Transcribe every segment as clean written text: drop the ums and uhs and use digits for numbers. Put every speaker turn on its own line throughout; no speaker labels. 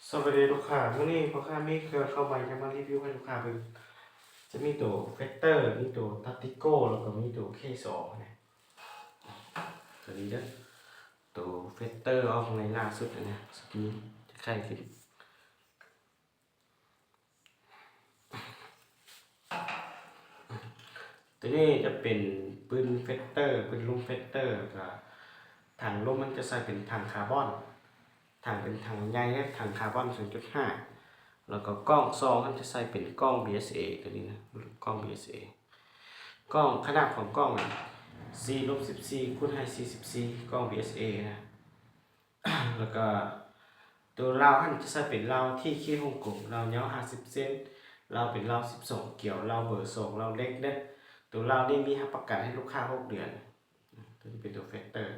สวัสดีลูกค้าวันนี้พ่อค้ามีเครือเข้าใบจะมารีวิวให้ลูกค้าเพิ่งจะมีตัวเฟกเตอร์มีตัวตัตติโก้แล้วก็มีตัวเคสองนะตัวนี้เด้อตัวเฟกเตอร์ออกในล่าสุดนะสกีจะใครขึ้นตัวนี้จะเป็นปืนเฟกเตอร์ปืนลมเฟกเตอร์กับถังลมมันจะใส่เป็นถังคาร์บอนถังเป็นถังใหญ่และถังคาร์บอน 0.5 แล้วก็กล้องซองมันจะใส่เป็นกล้อง BSA ตัวนี้นะกล้อง BSA กล้องขนาดของกล้อง4-14คูณให้44กล้อง BSA นะ แล้วก็ตัวราวมันจะใส่เป็นราวที่ขี้ฮ่องกงราวยาว50 เซนราวเป็นราว12เกี่ยวราวเบอร์2ราวเล็กเด้อตัวราวนี่มีประกันให้ลูกค้า6 เดือนตัวนี้เป็นตัวแฟกเตอร์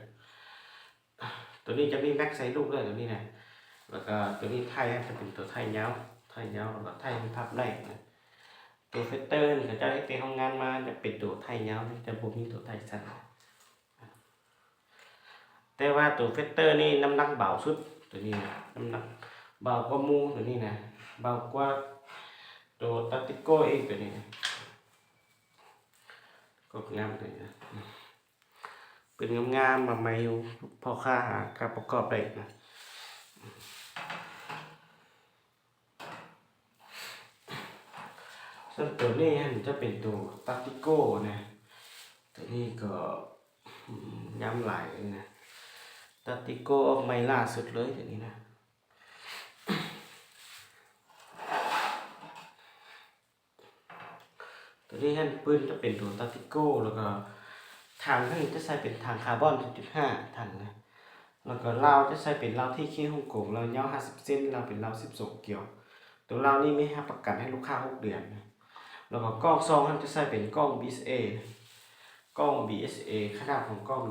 ตัวนี้จะมีแม็กไซลูกด้วยตัวนี้นะแล้วก็ตัวนี้ไทยจะเป็นตัวไทยยาวแล้วก็ไทยมันพับได้นะตัวเฟกเตอร์นี่ก็จะให้เป็นห้องงานมาจะเป็นตัวไทยยาวจะบ่มีตัวไทยสั้นแต่ว่าตัวเฟกเตอร์นี่น้ำหนักเบาสุดตัวนี้นะน้ำหนักเบากว่ามูตัวนี้นะเบากว่าตัวตัตติโก้เองตัวนี้นะก็งามเลยนะเป็นงามๆมาไม่พอค่าหาการประกอบได้นะส่วนตัวนี้จะเป็นตัวตัตติโก้นะตัวนี้ก็ย้ำหลายเลยนะตัตติโก้ออกไม่ล่าสุดเลยตัวนี้นะตัวนี้ปืนจะเป็นตัวตัตติโก้แล้วก็ทางท่านจะใส่เป็นทางคาร์บอน 0.5 ถังนะแล้วก็ราวจะใส่เป็นราวที่ขี้ฮ่องกงราวยาว50 เซนราวเป็นราว12เกี่ยวตัวราวนี้มีให้ประกันให้ลูกค้า6 เดือนนะแล้วก็กล้องซองท่านจะใส่เป็นกล้อง BSA กล้อง BSA ขนาดของกล้อง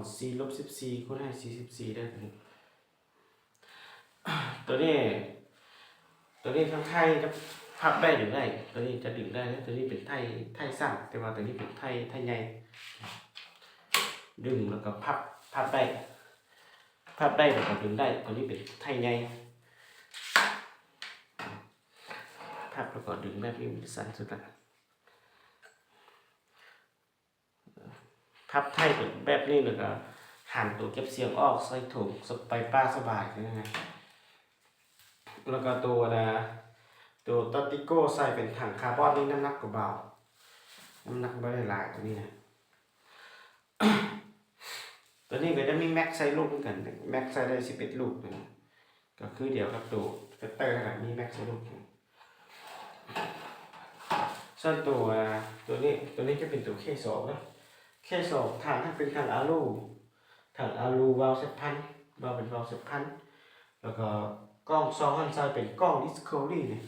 4-14คูณให้44ได้ตัวนี้ทางไทยจะพับได้หรือไม่ตัวนี้จะดึงได้นะตัวนี้เป็นไทยสั้นแต่ว่าตัวนี้เป็นไทยใหญ่ดึงแล้วก็พับได้แล้วก็ดึงได้ตัวนี้เป็นไทยใหญ่พับแล้วก็ดึงแบบนี้มันสั้นสุดละพับไทยแบบนี้แล้วก็หันตัวเก็บเสียงออกใส่ถุงไปป้าสบายนะฮะแล้วก็ตัวตัตติโก้ใส่เป็นถังคาร์บอนนี่น้ำหนักก็เบาน้ำหนักไม่ได้หลายตัวนี้นะ ตัวนี้ก็จะมีแม็กใส่ลูกเหมือนกันแม็กใส่ได้11 ลูกนะก็คือเดี๋ยวกับตัวเฟกเตอร์นะมีแม็กใส่ลูกส่วนตัวนี้จะเป็นตัวเคสองนะเคสองถังถ้าเป็นถังอะลูวาล์ว10,000วาล์วเป็นวาล์ว10,000แล้วก็กล้องซองหันซ้ายเป็นกล้องดิสคัฟเวอรี่เนี่ย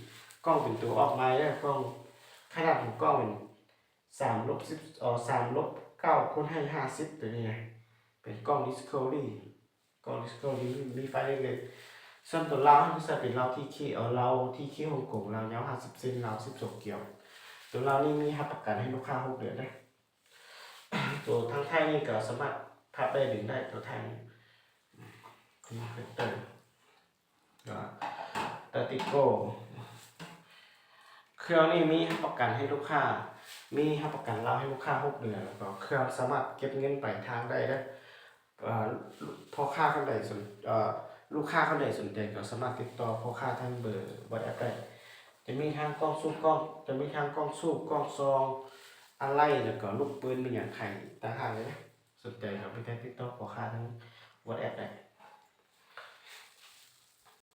กล้องเป็นตัวออกมาแล้วกล้องขนาดของกล้องเป็น3-9คูณให้50ตัวนี้นะเป็นกล้อง Discovery มีไฟเล็กๆส่วนตัวเราที่ใส่เป็นเราที่ขี้ฮ่องกงเรายาว50 เซนเรา12เกี่ยวตัวเรานี่มีรับประกันให้ลูกค้า6 เดือนได้ตัวทางไทยนี่ก็สามารถพับได้ดึงได้ตัวไทยคอมพิวเตอร์ก็ตัตติโก้เครื่องนี้มีประกันให้ลูกค้ามีประกันเราให้ลูกค้า6 เดือนแล้วก็เครื่องสามารถเก็บเงินปลายทางได้นะพ่อค้าคนใดลูกค้าคนใดสนใจก็สามารถติดต่อพ่อค้าทางเบอร์WhatsAppได้จะมีทางกล้องสูบกล้องซองอะไรแล้วก็ลูกปืนมีอย่างไข่ต่างหากเลยนะสนใจก็ไปติดต่อพ่อค้าทางWhatsAppได้